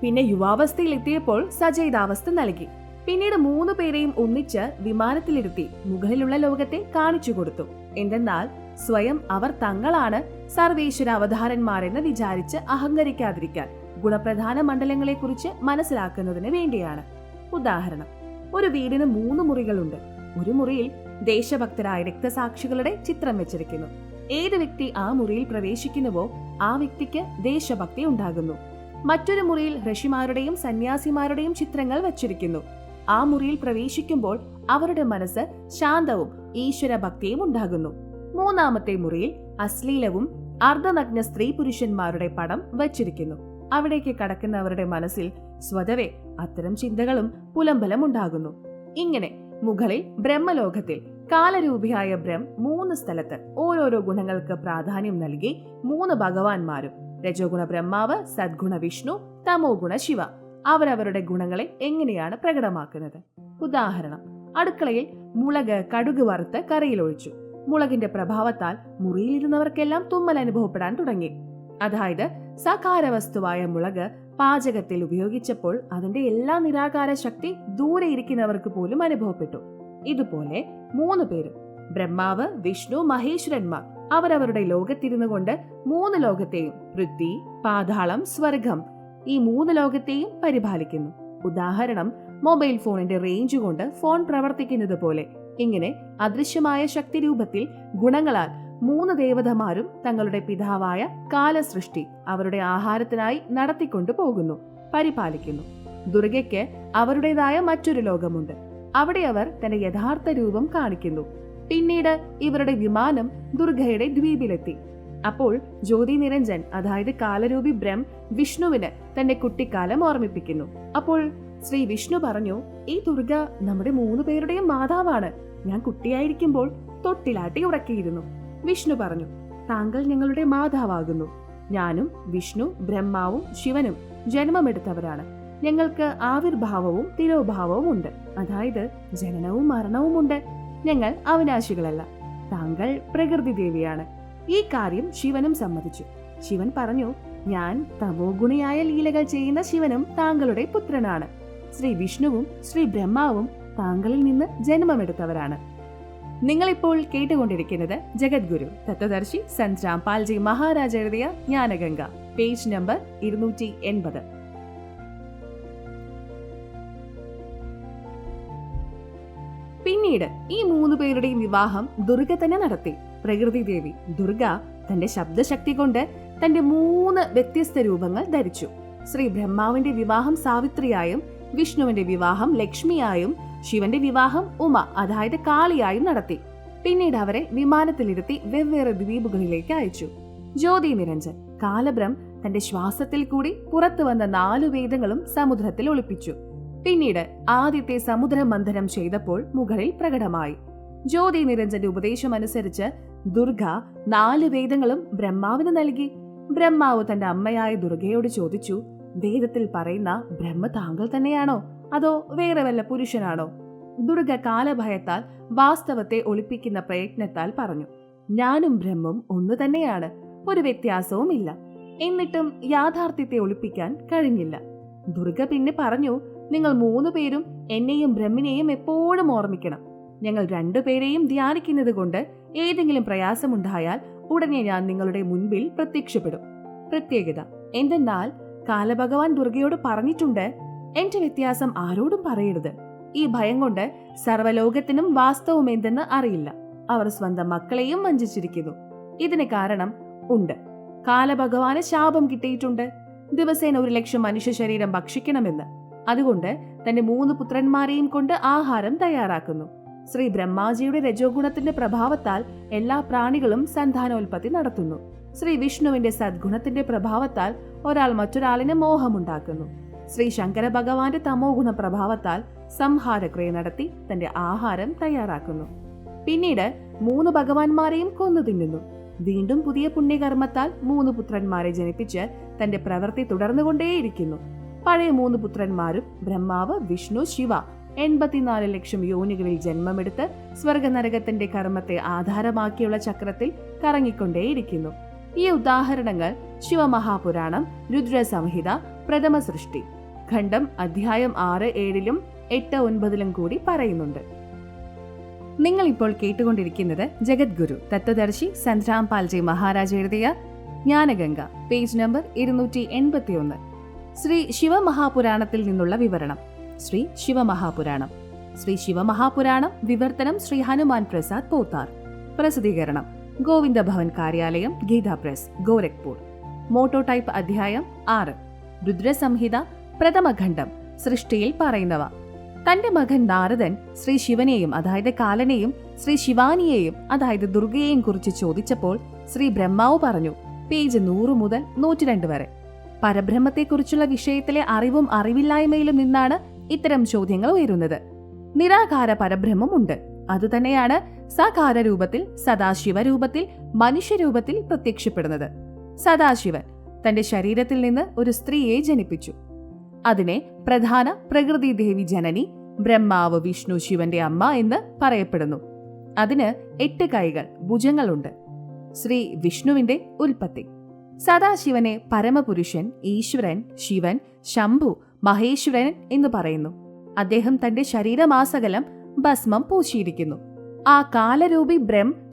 [SPEAKER 1] പിന്നെ യുവാവസ്ഥയിൽ എത്തിയപ്പോൾ സജേതാവസ്ഥ നൽകി. പിന്നീട് 3 പേരെയും ഒന്നിച്ച് വിമാനത്തിലിരുത്തി മുകളിലുള്ള ലോകത്തെ കാണിച്ചു കൊടുത്തു. എന്തെന്നാൽ സ്വയം അവർ തങ്ങളാണ് സർവേശ്വര അവതാരന്മാരെന്ന് വിചാരിച്ച് അഹങ്കരിക്കാതിരിക്കാൻ ഗുണപ്രധാന മണ്ഡലങ്ങളെക്കുറിച്ച് മനസ്സിലാക്കുന്നതിന് വേണ്ടിയാണ്. ഉദാഹരണം: ഒരു വീടിന് 3 മുറികളുണ്ട്. ഒരു മുറിയിൽ ദേശഭക്തരായ രക്തസാക്ഷികളുടെ ചിത്രം വെച്ചിരിക്കുന്നു. ഏത് വ്യക്തി ആ മുറിയിൽ പ്രവേശിക്കുന്നുവോ ആ വ്യക്തിക്ക് ദേശഭക്തി ഉണ്ടാകുന്നു. മറ്റൊരു മുറിയിൽ ഋഷിമാരുടെയും സന്യാസിമാരുടെയും ചിത്രങ്ങൾ വച്ചിരിക്കുന്നു. ആ മുറിയിൽ പ്രവേശിക്കുമ്പോൾ അവരുടെ മനസ്സ് ശാന്തവും ഈശ്വരഭക്തിയും ഉണ്ടാകുന്നു. മൂന്നാമത്തെ മുറിയിൽ അശ്ലീലവും അർദ്ധനഗ്ന സ്ത്രീ പുരുഷന്മാരുടെ പടം വച്ചിരിക്കുന്നു. അവിടേക്ക് കടക്കുന്നവരുടെ മനസ്സിൽ സ്വതവേ അത്തരം ചിന്തകളും പുലമ്പലം ഉണ്ടാകുന്നു. ഇങ്ങനെ മുകളിൽ ബ്രഹ്മലോകത്തിൽ കാലരൂപിയായ ബ്രഹ്മ 3 സ്ഥലത്ത് ഓരോരോ ഗുണങ്ങൾക്ക് പ്രാധാന്യം നൽകി 3 ഭഗവാന്മാരും, രജോഗുണ ബ്രഹ്മാവ്, സദ്ഗുണ വിഷ്ണു, തമോ ഗുണ ശിവ, അവരവരുടെ ഗുണങ്ങളെ എങ്ങനെയാണ് പ്രകടമാക്കുന്നത്? ഉദാഹരണം, അടുക്കളയിൽ മുളക് കടുക് വറുത്ത് കറിയിലൊഴിച്ചു. മുളകിന്റെ പ്രഭാവത്താൽ മുറിയിലിരുന്നവർക്കെല്ലാം തുമ്മൽ അനുഭവപ്പെടാൻ തുടങ്ങി. അതായത് സകാരവസ്തുവായ മുളക് പാചകത്തിൽ ഉപയോഗിച്ചപ്പോൾ അതിന്റെ എല്ലാ നിരാകാര ശക്തി ദൂരെ ഇരിക്കുന്നവർക്ക് പോലും അനുഭവപ്പെട്ടു. ഇതുപോലെ 3 പേരും, ബ്രഹ്മാവ്, വിഷ്ണു, മഹേശ്വരന്മാർ, അവരവരുടെ ലോകത്തിരുന്നു കൊണ്ട് 3 ലോകത്തെയും, പൃഥ്വി, പാതാളം, സ്വർഗം, ഈ 3 ലോകത്തെയും പരിപാലിക്കുന്നു. ഉദാഹരണം, മൊബൈൽ ഫോണിന്റെ റേഞ്ച് കൊണ്ട് ഫോൺ പ്രവർത്തിക്കുന്നത് പോലെ ഇങ്ങനെ അദൃശ്യമായ ശക്തി രൂപത്തിൽ ഗുണങ്ങളാൽ 3 ദേവതമാരും തങ്ങളുടെ പിതാവായ കാലസൃഷ്ടി അവരുടെ ആഹാരത്തിനായി നടത്തിക്കൊണ്ടു പോകുന്നു, പരിപാലിക്കുന്നു. ദുർഗയ്ക്ക് അവരുടേതായ മറ്റൊരു ലോകമുണ്ട്. അവിടെ അവർ തന്റെ യഥാർത്ഥ രൂപം കാണിക്കുന്നു. പിന്നീട് ഇവരുടെ വിമാനം ദുർഗയുടെ ദ്വീപിലെത്തി. അപ്പോൾ ജ്യോതി നിരഞ്ജൻ, അതായത് കാലരൂപി ബ്രഹ്മ, വിഷ്ണുവിന് തന്റെ കുട്ടിക്കാലം ഓർമ്മിപ്പിക്കുന്നു. അപ്പോൾ ശ്രീ വിഷ്ണു പറഞ്ഞു, ഈ ദുർഗ നമ്മുടെ 3 പേരുടെയും മാതാവാണ്. ഞാൻ കുട്ടിയായിരിക്കുമ്പോൾ തൊട്ടിലാട്ടി ഉറക്കിയിരുന്നു. വിഷ്ണു പറഞ്ഞു, താങ്കൾ ഞങ്ങളുടെ മാതാവാകുന്നു. ഞാനും വിഷ്ണു, ബ്രഹ്മാവും ശിവനും ജന്മമെടുത്തവരാണ്. ഞങ്ങൾക്ക് ആവിർഭാവവും തിരോഭാവവും ഉണ്ട്, അതായത് ജനനവും മരണവും ഉണ്ട്. ഞങ്ങൾ അവിനാശികളല്ല. താങ്കൾ പ്രകൃതി ദേവിയാണ്. ഈ കാര്യം ശിവനും സമ്മതിച്ചു. ശിവൻ പറഞ്ഞു, ഞാൻ തമോ ഗുണിയായ ലീലകൾ ചെയ്യുന്ന ശിവനും താങ്കളുടെ പുത്രനാണ്. ശ്രീ വിഷ്ണുവും ശ്രീ ബ്രഹ്മാവും താങ്കളിൽ നിന്ന് ജന്മമെടുത്തവരാണ്. നിങ്ങളിപ്പോൾ കേട്ടുകൊണ്ടിരിക്കുന്നത് ജഗദ്ഗുരു തത്വദർശി സന്ത് രാംപാൽജി മഹാരാജ് എഴുതിയ ജ്ഞാനഗംഗ, പേജ് നമ്പർ 280. പിന്നീട് ഈ 3 പേരുടെയും വിവാഹം ദുർഗ തന്നെ നടത്തി. പ്രകൃതി ദേവി ദുർഗ തന്റെ ശബ്ദശക്തി കൊണ്ട് തന്റെ 3 വ്യത്യസ്ത രൂപങ്ങൾ ധരിച്ചു. ശ്രീ ബ്രഹ്മാവിന്റെ വിവാഹം സാവിത്രിയായും, വിഷ്ണുവിന്റെ വിവാഹം ലക്ഷ്മിയായും, ശിവന്റെ വിവാഹം ഉമ, അതായത് കാളിയായും നടത്തി. പിന്നീട് അവരെ വിമാനത്തിലിരുത്തി വെവ്വേറെ ദ്വീപുകളിലേക്ക് അയച്ചു. ജ്യോതി നിരഞ്ജൻ കാലബ്രഹ്മ തന്റെ ശ്വാസത്തിൽ കൂടി പുറത്തു വന്ന 4 വേദങ്ങളും സമുദ്രത്തിൽ ഒളിപ്പിച്ചു. പിന്നീട് ആദ്യത്തെ സമുദ്ര മന്ഥനം ചെയ്തപ്പോൾ മുകളിൽ പ്രകടമായി. ജ്യോതി നിരഞ്ജന്റെ ഉപദേശമനുസരിച്ച് ദുർഗ 4 വേദങ്ങളും ബ്രഹ്മാവിന് നൽകി. ബ്രഹ്മാവ് തന്റെ അമ്മയായ ദുർഗയോട് ചോദിച്ചു, വേദത്തിൽ പറയുന്ന ബ്രഹ്മ താങ്കൾ തന്നെയാണോ, അതോ വേറെ വല്ല പുരുഷനാണോ? ദുർഗ കാലഭയത്താൽ വാസ്തവത്തെ ഒളിപ്പിക്കുന്ന പ്രയത്നത്താൽ പറഞ്ഞു, ഞാനും ബ്രഹ്മം ഒന്നു തന്നെയാണ്, ഒരു വ്യത്യാസവും ഇല്ല. എന്നിട്ടും യാഥാർത്ഥ്യത്തെ ഒളിപ്പിക്കാൻ കഴിഞ്ഞില്ല. ദുർഗ പിന്നെ പറഞ്ഞു, നിങ്ങൾ 3 പേരും എന്നെയും ബ്രഹ്മിനെയും എപ്പോഴും ഓർമ്മിക്കണം. ഞങ്ങൾ 2 പേരെയും ധ്യാനിക്കുന്നത് കൊണ്ട് ഏതെങ്കിലും പ്രയാസമുണ്ടായാൽ ഉടനെ ഞാൻ നിങ്ങളുടെ മുൻപിൽ പ്രത്യക്ഷപ്പെടും. പ്രത്യേകത എന്തെന്നാൽ കാലഭഗവാൻ ദുർഗയോട് പറഞ്ഞിട്ടുണ്ട്, എന്റെ വ്യത്യാസം ആരോടും പറയരുത്. ഈ ഭയം കൊണ്ട് സർവ്വലോകത്തിനും വാസ്തവം എന്തെന്ന് അറിയില്ല. അവർ സ്വന്തം മക്കളെയും വഞ്ചിച്ചിരിക്കുന്നു. ഇതിന് കാരണം ഉണ്ട്. കാലഭഗവാന് ശാപം കിട്ടിയിട്ടുണ്ട്, ദിവസേന 1,00,000 മനുഷ്യ ശരീരം ഭക്ഷിക്കണമെന്ന്. അതുകൊണ്ട് തന്റെ 3 പുത്രന്മാരെയും കൊണ്ട് ആഹാരം തയ്യാറാക്കുന്നു. ശ്രീ ബ്രഹ്മാജിയുടെ രജോഗുണത്തിന്റെ പ്രഭാവത്താൽ എല്ലാ പ്രാണികളും സന്താനോൽപത്തി നടത്തുന്നു. ശ്രീ വിഷ്ണുവിന്റെ സദ്ഗുണത്തിന്റെ പ്രഭാവത്താൽ ഒരാൾ മറ്റൊരാളിന് മോഹമുണ്ടാക്കുന്നു. ശ്രീ ശങ്കര ഭഗവാന്റെ തമോ ഗുണ പ്രഭാവത്താൽ സംഹാരക്രിയ നടത്തി തന്റെ ആഹാരം തയ്യാറാക്കുന്നു. പിന്നീട് 3 ഭഗവാന്മാരെയും കൊന്നു തിന്നുന്നു. വീണ്ടും പുതിയ പുണ്യകർമ്മത്താൽ 3 പുത്രന്മാരെ ജനിപ്പിച്ച് തന്റെ പ്രവൃത്തി തുടർന്നുകൊണ്ടേയിരിക്കുന്നു. പഴയ 3 പുത്രന്മാരും ബ്രഹ്മാവ്, വിഷ്ണു, ശിവ 84 ലക്ഷം യോനികളിൽ ജന്മമെടുത്ത് സ്വർഗനരകത്തിന്റെ കർമ്മത്തെ ആധാരമാക്കിയുള്ള ചക്രത്തിൽ കറങ്ങിക്കൊണ്ടേയിരിക്കുന്നു. ഈ ഉദാഹരണങ്ങൾ ശിവമഹാപുരാണം, രുദ്രസംഹിത, പ്രഥമ സൃഷ്ടി ഖണ്ഡം അധ്യായം 6, 7, 8, 9 കൂടി പറയുന്നുണ്ട്. നിങ്ങൾ ഇപ്പോൾ കേട്ടുകൊണ്ടിരിക്കുന്നത് ജഗദ്ഗുരു തത്വദർശി സന്ത് രാംപാൽജി മഹാരാജ് എഴുതിയ ജ്ഞാനഗംഗ, പേജ് നമ്പർ 281. ശ്രീ ശിവമഹാപുരാണത്തിൽ നിന്നുള്ള വിവരണം. ശ്രീ ശിവമഹാപുരാണം. ശ്രീ ശിവമഹാപുരാണം, വിവർത്തനം ശ്രീ ഹനുമാൻ പ്രസാദ് പോത്താർ. പ്രസിദ്ധീകരണം ഗോവിന്ദ ഭവൻ കാര്യാലയം, ഗീതാ പ്രസ്, ഗോരഖ്പൂർ. മോട്ടോടൈപ്പ് അധ്യായം 6. രുദ്രസംഹിത പ്രഥമഖണ്ഡം. സൃഷ്ടിയിൽ പറയുന്നവ. തന്റെ മകൻ നാരദൻ ശ്രീ ശിവനെയും അതായത് കാലനെയും ശ്രീ ശിവാനിയെയും അതായത് ദുർഗയെയും കുറിച്ച് ചോദിച്ചപ്പോൾ ശ്രീ ബ്രഹ്മാവ് പറഞ്ഞു. പേജ് 100 മുതൽ 102 വരെ. പരബ്രഹ്മത്തെക്കുറിച്ചുള്ള വിഷയത്തിലെ അറിവും അറിവില്ലായ്മയിലും നിന്നാണ് ഇത്തരം ചോദ്യങ്ങൾ ഉയരുന്നത്. നിരാകാര പരബ്രഹ്മമുണ്ട്. അതുതന്നെയാണ് സാകാര രൂപത്തിൽ, സദാശിവരൂപത്തിൽ, മനുഷ്യരൂപത്തിൽ പ്രത്യക്ഷപ്പെടുന്നത്. സദാശിവൻ തന്റെ ശരീരത്തിൽ നിന്ന് ഒരു സ്ത്രീയെ ജനിപ്പിച്ചു. അതിനെ പ്രധാന പ്രകൃതി ദേവി ജനനി, ബ്രഹ്മാവ് വിഷ്ണു ശിവന്റെ അമ്മ എന്ന് പറയപ്പെടുന്നു. അതിന് 8 കൈകൾ, ഭുജങ്ങളുണ്ട്. ശ്രീ വിഷ്ണുവിന്റെ ഉൽപ്പത്തി. സദാശിവനെ പരമപുരുഷൻ, ഈശ്വരൻ, ശിവൻ, ശംഭു, മഹേശ്വരൻ എന്ന് പറയുന്നു. അദ്ദേഹം തന്റെ ശരീരമാസകലം ഭസ്മം പൂശിയിരിക്കുന്നു. ആ കാലരൂപി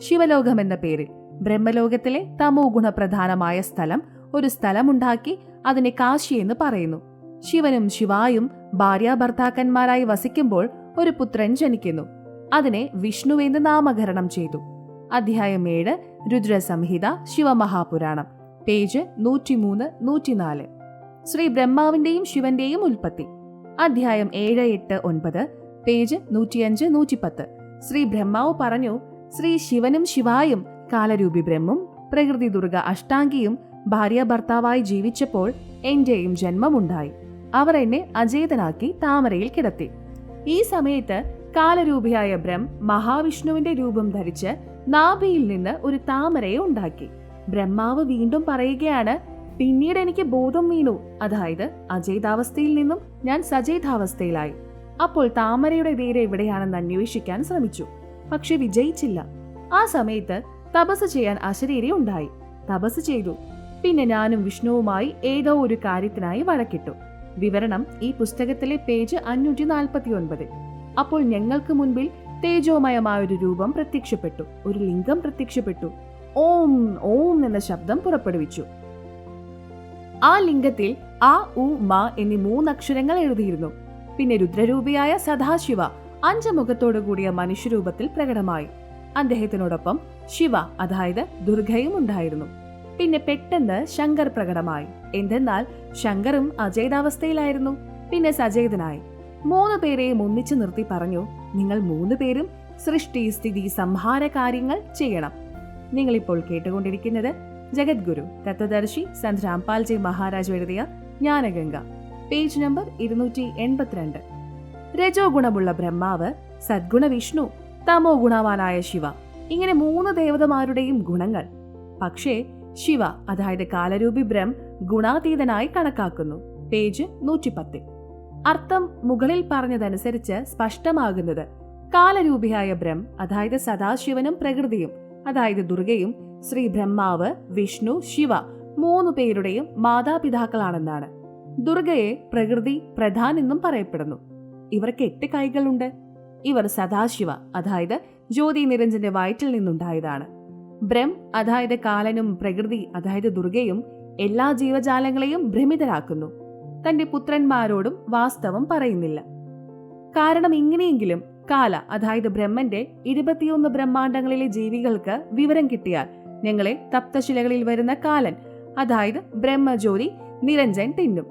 [SPEAKER 1] ശിവലോകം എന്ന പേരിൽ ബ്രഹ്മലോകത്തിലെ തമോ ഗുണപ്രധാനമായ സ്ഥലം ഒരു സ്ഥലമുണ്ടാക്കി അതിനെ കാശി എന്ന് പറയുന്നു. ശിവനും ശിവായും ഭാര്യാഭർത്താക്കന്മാരായി വസിക്കുമ്പോൾ ഒരു പുത്രൻ ജനിക്കുന്നു. അതിനെ വിഷ്ണു എന്ന് നാമകരണം ചെയ്തു. അധ്യായം 7. രുദ്രസംഹിത, ശിവമഹാപുരാണം. പേജ് 103, 104. ശ്രീ ബ്രഹ്മാവിന്റെയും ശിവന്റെയും ഉൽപ്പത്തി. അധ്യായം 7, 8, 9. പേജ് 105, 110. ശ്രീ ബ്രഹ്മാവ് പറഞ്ഞു, ശ്രീ ശിവനും ശിവായും കാലരൂപി ബ്രഹ്മും പ്രകൃതി ദുർഗ അഷ്ടാംഗിയും ഭാര്യാഭർത്താവായി ജീവിച്ചപ്പോൾ എന്റെയും ജന്മമുണ്ടായി. അവർ എന്നെ അചേതനാക്കി താമരയിൽ കിടത്തി. ഈ സമയത്ത് കാലരൂപിയായ മഹാവിഷ്ണുവിന്റെ രൂപം ധരിച്ച് നാഭിയിൽ നിന്ന് ഒരു താമരയെ ഉണ്ടാക്കി. ബ്രഹ്മാവ് വീണ്ടും പറയുകയാണ്, പിന്നീട് എനിക്ക് ബോധം വീണു. അതായത് അചേതാവസ്ഥയിൽ നിന്നും ഞാൻ സചേതാവസ്ഥയിലായി. അപ്പോൾ താമരയുടെ വേര് എവിടെയാണെന്ന് അന്വേഷിക്കാൻ ശ്രമിച്ചു. പക്ഷെ വിജയിച്ചില്ല. ആ സമയത്ത് തപസ് ചെയ്യാൻ അശരീരി ഉണ്ടായി. തപസ് ചെയ്തു. പിന്നെ ഞാനും വിഷ്ണുവുമായി ഏതോ ഒരു കാര്യത്തിനായി വഴക്കിട്ടു. വിവരണം ഈ പുസ്തകത്തിലെ പേജ് 549. അപ്പോൾ ഞങ്ങൾക്ക് മുൻപിൽ തേജോമയമായൊരു രൂപം പ്രത്യക്ഷപ്പെട്ടു. ഒരു ലിംഗം പ്രത്യക്ഷപ്പെട്ടു. ഓം ഓം എന്ന ശബ്ദം പുറപ്പെടുവിച്ചു. ആ ലിംഗത്തിൽ ആ, ഉ, മ എന്നീ 3 അക്ഷരങ്ങൾ എഴുതിയിരുന്നു. പിന്നെ രുദ്രരൂപിയായ സദാശിവ 5 മുഖത്തോടു കൂടിയ മനുഷ്യരൂപത്തിൽ പ്രകടമായി. അദ്ദേഹത്തിനോടൊപ്പം ശിവ അതായത് ദുർഗയും ഉണ്ടായിരുന്നു. പിന്നെ പെട്ടെന്ന് ശങ്കർ പ്രകടമായി. എന്തെന്നാൽ ശങ്കറും അചേതാവസ്ഥയിലായിരുന്നു. പിന്നെ സചേതനായി. 3 പേരെയും ഒന്നിച്ചു നിർത്തി പറഞ്ഞു, നിങ്ങൾ 3 പേരും സൃഷ്ടി സ്ഥിതി സംഹാര കാര്യങ്ങൾ ചെയ്യണം. നിങ്ങളിപ്പോൾ കേട്ടുകൊണ്ടിരിക്കുന്നത് ജഗദ്ഗുരു തത്വദർശി സന്ത് രാംപാൽജി മഹാരാജ് എഴുതിയ ജ്ഞാനഗംഗ, പേജ് നമ്പർ 282. രജോ ഗുണമുള്ള ബ്രഹ്മാവ്, സദ്ഗുണ വിഷ്ണു, തമോ ഗുണവാനായ ശിവ, ഇങ്ങനെ 3 ദേവതമാരുടെയും ഗുണങ്ങൾ. പക്ഷേ ശിവ അതായത് കാലരൂപി ഗുണാതീതനായി കണക്കാക്കുന്നു. പേജ് 110. അർത്ഥം മുകളിൽ പറഞ്ഞതനുസരിച്ച് സ്പഷ്ടമാകുന്നത് കാലരൂപിയായ അതായത് സദാശിവനും പ്രകൃതിയും അതായത് ദുർഗയും ശ്രീ ബ്രഹ്മാവ്, വിഷ്ണു, ശിവ 3 പേരുടെയും മാതാപിതാക്കളാണെന്നാണ്. ദുർഗയെ പ്രകൃതി പ്രധാൻ എന്നും പറയപ്പെടുന്നു. ഇവർക്ക് 8 കൈകളുണ്ട്. ഇവർ സദാശിവ അതായത് ജ്യോതി നിരഞ്ജന്റെ വയറ്റിൽ നിന്നുണ്ടായതാണ്. അതായത് കാലനും പ്രകൃതി അതായത് ദുർഗയും എല്ലാ ജീവജാലങ്ങളെയും ഭ്രമിതരാക്കുന്നു. തന്റെ പുത്രന്മാരോടും വാസ്തവം പറയുന്നില്ല. കാരണം ഇങ്ങനെയെങ്കിലും കാല അതായത് ബ്രഹ്മന്റെ 21 ബ്രഹ്മാണ്ടങ്ങളിലെ ജീവികൾക്ക് വിവരം കിട്ടിയാൽ ഞങ്ങളെ തപ്തശിലകളിൽ വരുന്ന കാലൻ അതായത് ബ്രഹ്മജ്യോതി നിരഞ്ജൻ തിന്നും.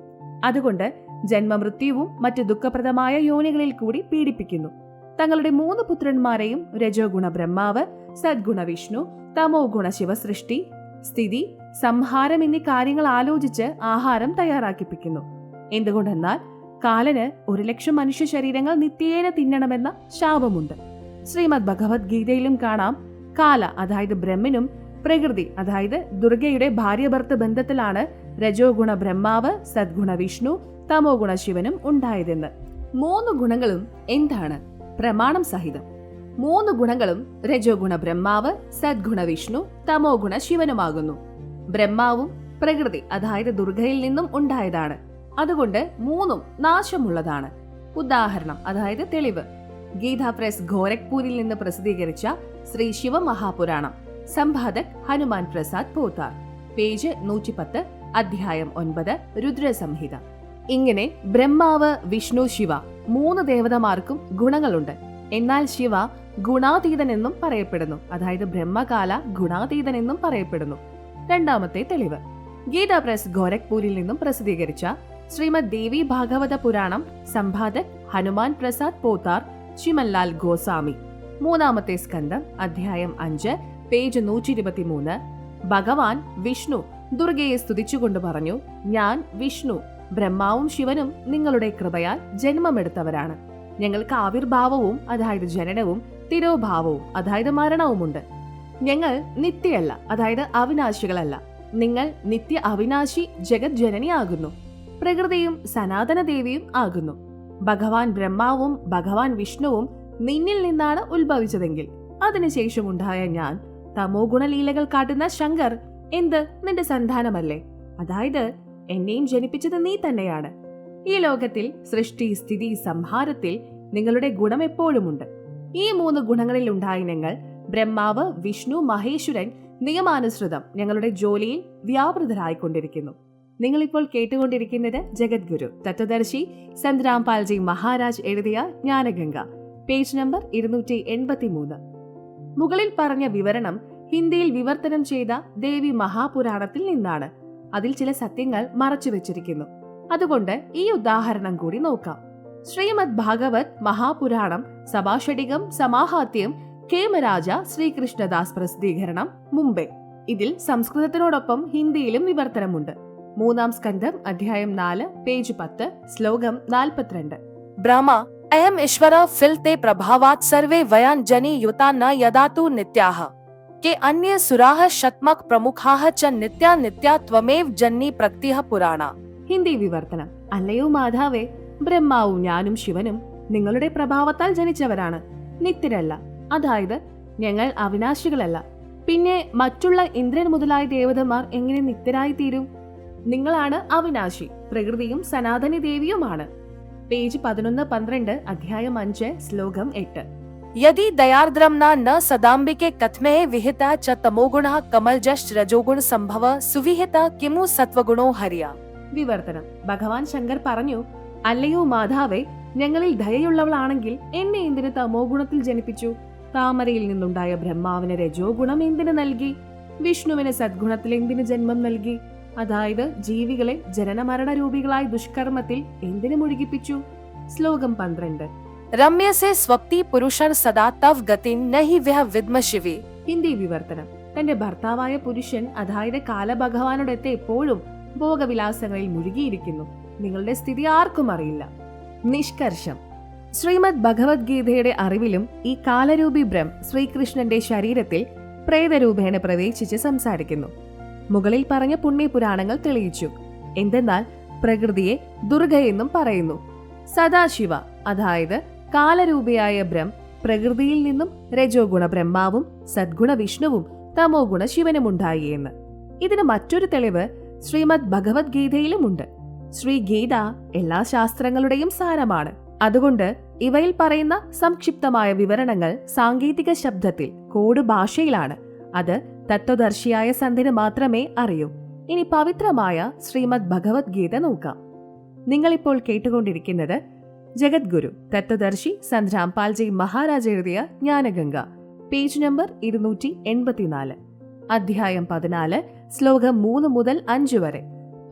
[SPEAKER 1] അതുകൊണ്ട് ജന്മമൃത്യുവും മറ്റു ദുഃഖപ്രദമായ യോനികളിൽ കൂടി പീഡിപ്പിക്കുന്നു. തങ്ങളുടെ 3 പുത്രന്മാരെയും രജോ ഗുണ ബ്രഹ്മാവ്, സദ്ഗുണ വിഷ്ണു, തമോ ഗുണ ശിവസൃഷ്ടി സ്ഥിതി സംഹാരം എന്നീ കാര്യങ്ങൾ ആലോചിച്ച് ആഹാരം തയ്യാറാക്കിപ്പിക്കുന്നു. എന്തുകൊണ്ടെന്നാൽ കാലന് 1,00,000 മനുഷ്യ ശരീരങ്ങൾ നിത്യേന തിന്നണമെന്ന ശാപമുണ്ട്. ശ്രീമദ് ഭഗവത്ഗീതയിലും കാണാം, കാല അതായത് ബ്രഹ്മനും പ്രകൃതി അതായത് ദുർഗയുടെ ഭാര്യഭർത്ത ബന്ധത്തിലാണ് രജോ ഗുണ ബ്രഹ്മാവ്, സദ്ഗുണ വിഷ്ണു, തമോ ഗുണ ശിവനും ഉണ്ടായതെന്ന്. 3 ഗുണങ്ങളും എന്താണ്? പ്രമാണം സഹിതം 3 ഗുണങ്ങളും രജോ ഗുണ ബ്രഹ്മാവ്, സദ്ഗുണ വിഷ്ണു, തമോ ഗുണ ശിവനുമാകുന്നു. ബ്രഹ്മാവും പ്രകൃതി അതായത് ദുർഗയിൽ നിന്നും ഉണ്ടായതാണ്. അതുകൊണ്ട് 3ഉം നാശമുള്ളതാണ്. ഉദാഹരണം അതായത് തെളിവ് ഗീതാ പ്രസ് ഗോരഖ്പൂരിൽ നിന്ന് പ്രസിദ്ധീകരിച്ച ശ്രീ ശിവമഹാപുരാണം, സംപാദക് ഹനുമാൻ പ്രസാദ് പോത്താർ, പേജ് 110, അധ്യായം 9, രുദ്രസംഹിത. ഇങ്ങനെ ബ്രഹ്മാവ്, വിഷ്ണു, ശിവ 3 ദേവതമാർക്കും ഗുണങ്ങളുണ്ട്. എന്നാൽ ശിവ ഗുണാതീതൻ എന്നും പറയപ്പെടുന്നു. അതായത് ബ്രഹ്മകാല ഗുണാതീതൻ എന്നും പറയപ്പെടുന്നു. രണ്ടാമത്തെ തെളിവ് ഗീതാ പ്രസ് ഗോരഖ്പൂരിൽ നിന്നും പ്രസിദ്ധീകരിച്ച ശ്രീമദ് ദേവി ഭാഗവത പുരാണം സംപാദക് ഹനുമാൻ പ്രസാദ് പോത്താർ, ചിമൻലാൽ ഗോസ്വാമി. 3-ാമത്തെ സ്കന്ധം, അധ്യായം 5, പേജ് 123. ഭഗവാൻ വിഷ്ണു ദുർഗയെ സ്തുതിച്ചുകൊണ്ട് പറഞ്ഞു, ഞാൻ വിഷ്ണു, ബ്രഹ്മാവും ശിവനും നിങ്ങളുടെ കൃപയാൽ ജന്മമെടുത്തവരാണ്. ഞങ്ങൾക്ക് ആവിർഭാവവും അതായത് ജനനവും തിരോഭാവവും അതായത് മരണവുമുണ്ട്. ഞങ്ങൾ നിത്യയല്ല, അതായത് അവിനാശികളല്ല. നിങ്ങൾ നിത്യ അവിനാശി ജഗത് ജനനിയാകുന്നു. പ്രകൃതിയും സനാതന ദേവിയും ആകുന്നു. ഭഗവാൻ ബ്രഹ്മാവും ഭഗവാൻ വിഷ്ണുവും നിന്നിൽ നിന്നാണ് ഉത്ഭവിച്ചതെങ്കിൽ അതിനുശേഷമുണ്ടായ ഞാൻ, തമോ ഗുണലീലകൾ കാട്ടുന്ന ശങ്കർ, എന്ത് നിന്റെ സന്താനമല്ലേ? അതായത് എന്നെയും ജനിപ്പിച്ചത് നീ തന്നെയാണ്. ഈ ലോകത്തിൽ സൃഷ്ടി, സ്ഥിതി, സംഹാരത്തിൽ നിങ്ങളുടെ ഗുണം എപ്പോഴുമുണ്ട്. ഈ 3 ഗുണങ്ങളിൽ ഉണ്ടായി ഞങ്ങൾ ബ്രഹ്മാവ്, വിഷ്ണു, മഹേശ്വരൻ നിയമാനുസൃതം ഞങ്ങളുടെ ജോലിയിൽ വ്യാപൃതരായിക്കൊണ്ടിരിക്കുന്നു. നിങ്ങളിപ്പോൾ കേട്ടുകൊണ്ടിരിക്കുന്നത് ജഗദ്ഗുരു തത്വദർശി സന്ത് രാംപാൽജി മഹാരാജ് എഴുതിയ ജ്ഞാനഗംഗ, പേജ് നമ്പർ 283. മുകളിൽ പറഞ്ഞ വിവരണം ഹിന്ദിയിൽ വിവർത്തനം ചെയ്ത ദേവി മഹാപുരാണത്തിൽ നിന്നാണ്. അതിൽ ചില സത്യങ്ങൾ മറച്ചുവെച്ചിരിക്കുന്നു. അതുകൊണ്ട് ഈ ഉദാഹരണം കൂടി നോക്കാം. ശ്രീമദ് ഭാഗവത് മഹാപുരാണം സഭാഷടികം സമാഹാത്യം കേമരാജ ശ്രീകൃഷ്ണദാസ് പ്രസിദ്ധീകരണം, മുംബൈ. ഇതിൽ സംസ്കൃതത്തിനോടൊപ്പം ഹിന്ദിയിലും വിവർത്തനമുണ്ട്. 3-ാം സ്കന്ധം, അധ്യായം 4, പേജ് 10, ശ്ലോകം 42.
[SPEAKER 2] ब्रह्मा अयम ईश्वर फिलते प्रभावात् सर्वे वयान जनी युता न यदातु नित्याः के अन्य सुराः शतमक प्रमुखाः च नित्या नित्या त्वमेव जन्नी प्रक्तिः पुराणा.
[SPEAKER 1] ഹിന്ദി വിവർത്തനം. അല്ലയോ മാതാവേ, ബ്രഹ്മാവും ഞാനും ശിവനും നിങ്ങളുടെ പ്രഭാവത്താൽ ജനിച്ചവരാണ്, നിത്യരല്ല. അതായത് ഞങ്ങൾ അവിനാശികളല്ല. പിന്നെ മറ്റുള്ള ഇന്ദ്രൻ മുതലായ ദേവതമാർ എങ്ങനെ നിത്യരായി തീരും? നിങ്ങളാണ് അവിനാശി, പ്രകൃതിയും സനാതനി ദേവിയുമാണ്. പേജ് 11-12, അധ്യായം 5, ശ്ലോകം 8.
[SPEAKER 2] यदि दयार्द्रम्ना न सदाम्बिके कथमे विहिता च तमोगुणः कमलजश्च रजोगुण संभव सुविहिता किमु सत्वगुणो हरिया.
[SPEAKER 1] വിവർത്തനം. ഭഗവാൻ ശങ്കർ പറഞ്ഞു, അല്ലയോ മാതാവേ, ഞങ്ങളിൽ ദയയുള്ളവളാണെങ്കിൽ എന്നെ എന്തിന് തമോ ഗുണത്തിൽ ജനിപ്പിച്ചു? താമരയിൽ നിന്നുണ്ടായ ബ്രഹ്മാവിന് രജോ ഗുണം എന്തിനു നൽകി? വിഷ്ണുവിന് സദ്ഗുണത്തിൽ എന്തിനു ജന്മം നൽകി? അതായത് ജീവികളെ ജനനമരണ രൂപികളായി ദുഷ്കർമ്മത്തിൽ എന്തിനു മുഴുകിപ്പിച്ചു? ശ്ലോകം 12.
[SPEAKER 2] रम्यसे स्वप्ति पुरुषर सदा तव गतिं नहि वह विद्म शिवे.
[SPEAKER 1] ഹിന്ദി വിവർത്തനം. തന്റെ ഭർത്താവായ പുരുഷൻ അതായത് കാലഭഗവാനോടൊത്ത് എപ്പോഴും ഭോഗവിലാസങ്ങളിൽ മുഴുകിയിരിക്കുന്നു. നിങ്ങളുടെ സ്ഥിതി ആർക്കും അറിയില്ല. നിഷ്കർഷം. ശ്രീമദ് ഭഗവത്ഗീതയുടെ അറിവിലും ഈ കാലരൂപി ബ്രഹ്മ ശ്രീകൃഷ്ണന്റെ ശരീരത്തിൽ പ്രേതരൂപേണ പ്രവേശിച്ച് സംസാരിക്കുന്നു. മുകളിൽ പറഞ്ഞ പുണ്യപുരാണങ്ങൾ തെളിയിച്ചു. എന്തെന്നാൽ പ്രകൃതിയെ ദുർഗയെന്നും പറയുന്നു. സദാശിവ അതായത് കാലരൂപിയായ ബ്രഹ്മ പ്രകൃതിയിൽ നിന്നും രജോ ഗുണ ബ്രഹ്മാവും സദ്ഗുണ വിഷ്ണുവും തമോ ഗുണ ശിവനുമുണ്ടായി എന്ന്. ഇതിന് മറ്റൊരു തെളിവ് ശ്രീമദ് ഭഗവത്ഗീതയിലുമുണ്ട്. ശ്രീഗീത എല്ലാ ശാസ്ത്രങ്ങളുടെയും സാരമാണ്. അതുകൊണ്ട് ഇവയിൽ പറയുന്ന സംക്ഷിപ്തമായ വിവരണങ്ങൾ സാങ്കേതിക ശബ്ദത്തിൽ കോഡ് ഭാഷയിലാണ്. അത് തത്വദർശിയായ സന്ധിന് മാത്രമേ അറിയൂ. ഇനി പവിത്രമായ ശ്രീമദ് ഭഗവത്ഗീത നോക്കാം. നിങ്ങളിപ്പോൾ കേട്ടുകൊണ്ടിരിക്കുന്നത് ജഗദ്ഗുരു തത്വദർശി സന്ത് രാംപാൽജി മഹാരാജ് എഴുതിയ ജ്ഞാനഗംഗ, പേജ് നമ്പർ 284, അധ്യായം 14, ശ്ലോകം 3 മുതൽ 5 വരെ.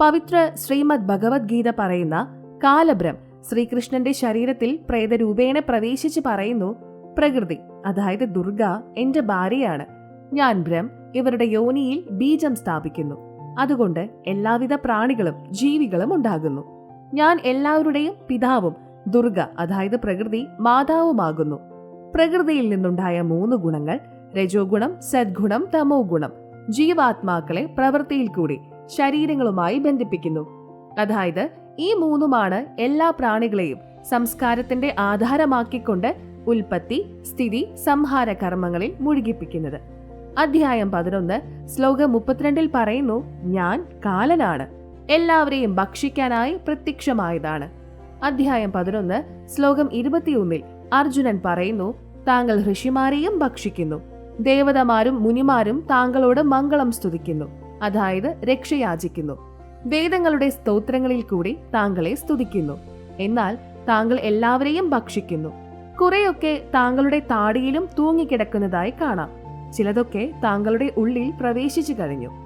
[SPEAKER 1] പവിത്ര ശ്രീമദ് ഭഗവത്ഗീത പറയുന്ന കാലബ്രം ശ്രീകൃഷ്ണന്റെ ശരീരത്തിൽ പ്രേതരൂപേണ പ്രവേശിച്ച് പറയുന്നു, പ്രകൃതി അതായത് ദുർഗ എന്റെ ഭാര്യയാണ്. ഞാൻ ബ്രം ഇവരുടെ യോനിയിൽ ബീജം സ്ഥാപിക്കുന്നു. അതുകൊണ്ട് എല്ലാവിധ പ്രാണികളും ജീവികളും ഉണ്ടാകുന്നു. ഞാൻ എല്ലാവരുടെയും പിതാവും ദുർഗ അതായത് പ്രകൃതി മാതാവുമാകുന്നു. പ്രകൃതിയിൽ നിന്നുണ്ടായ 3 ഗുണങ്ങൾ രജോ ഗുണം, സദ്ഗുണം, തമോ ഗുണം ജീവാത്മാക്കളെ പ്രവൃത്തിയിൽ കൂടി ശരീരങ്ങളുമായി ബന്ധിപ്പിക്കുന്നു. അതായത് ഈ 3മാണ് എല്ലാ പ്രാണികളെയും സംസ്കാരത്തിന്റെ ആധാരമാക്കിക്കൊണ്ട് ഉൽപ്പത്തി, സ്ഥിതി, സംഹാര കർമ്മങ്ങളിൽ മുഴുകിപ്പിക്കുന്നത്. അധ്യായം 11 ശ്ലോകം 32 പറയുന്നു, ഞാൻ കാലനാണ്, എല്ലാവരെയും ഭക്ഷിക്കാനായി പ്രത്യക്ഷമായതാണ്. അധ്യായം 11 ശ്ലോകം 21 അർജുനൻ പറയുന്നു, താങ്കൾ ഋഷിമാരെയും ഭക്ഷിക്കുന്നു, ദേവതമാരും മുനിമാരും താങ്കളോട് മംഗളം സ്തുതിക്കുന്നു, അതായത് രക്ഷയാചിക്കുന്നു. വേദങ്ങളുടെ സ്തോത്രങ്ങളിൽ കൂടി താങ്കളെ സ്തുതിക്കുന്നു. എന്നാൽ താങ്കൾ എല്ലാവരെയും ഭക്ഷിക്കുന്നു. കുറെയൊക്കെ താങ്കളുടെ താടിയിലും തൂങ്ങിക്കിടക്കുന്നതായി കാണാം. ചിലതൊക്കെ താങ്കളുടെ ഉള്ളിൽ പ്രവേശിച്ചു കഴിഞ്ഞു.